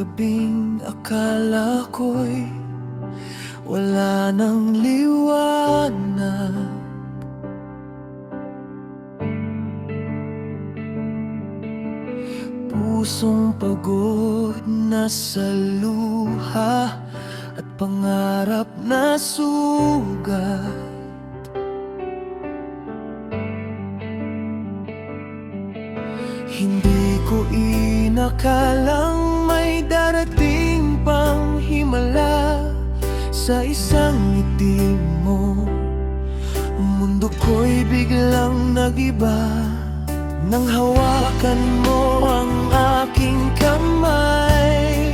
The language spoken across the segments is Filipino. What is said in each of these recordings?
gabing akala ko'y wala nang liwanag. Pusong pagod na sa luha at pangarap na sugat. Hindi ko inakalang may darating pang himala sa isang ngiti mo. Ang mundo ko'y biglang nag-iba nang hawakan mo ang aking kamay.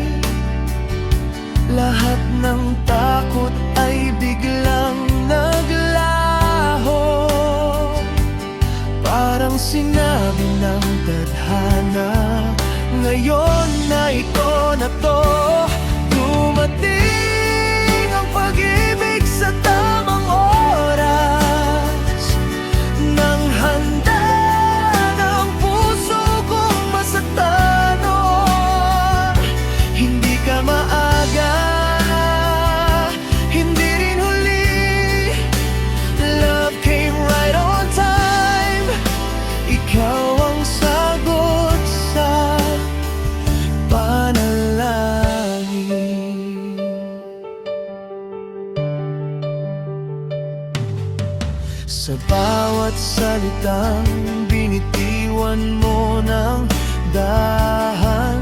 Lahat ng takot ay biglang naglaho. Parang sinabi ng tadhana, ngayon na ito na to. Dumating ang pag-ibig sa tamang oras. Nang handa na ang puso kong masaktan, oh, hindi ka maaga, hindi rin huli. Love came right on time. Ikaw ang sagot sa panalangin. Sa bawat salitang binitiwan mo ng dahan-dahan,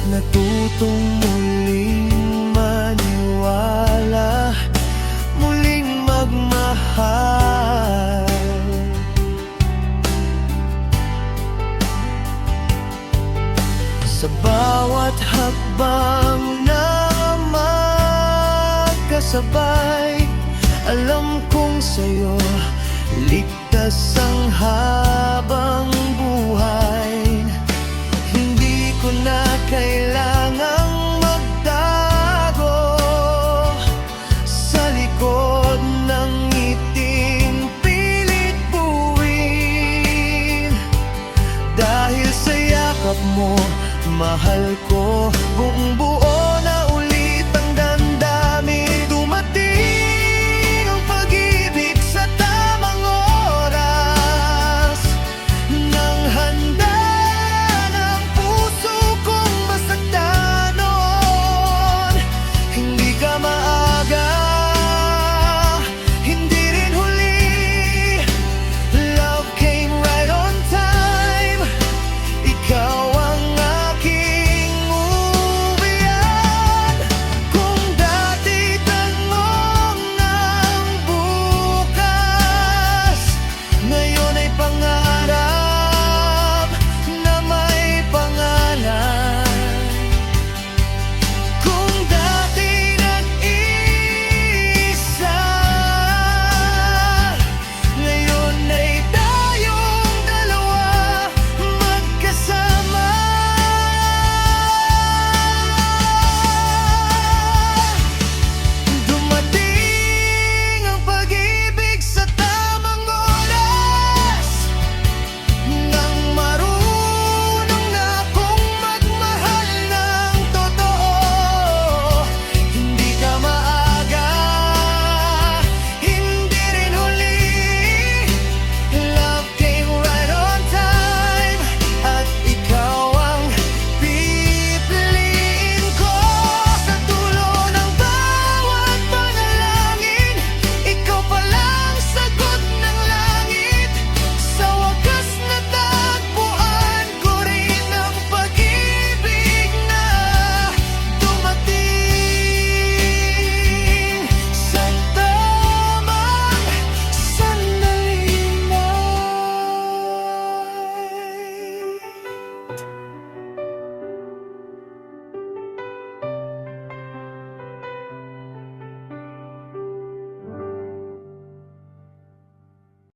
natutong muling maniwala, muling magmahal. Sa bawat hakbang na magkasabay, alam kong sa'yo ligtas ang habang buhay. Hindi ko na kailangang magtago sa likod ng ngiting pilit buuin. Dahil sa yakap mo, mahal ko buong buo.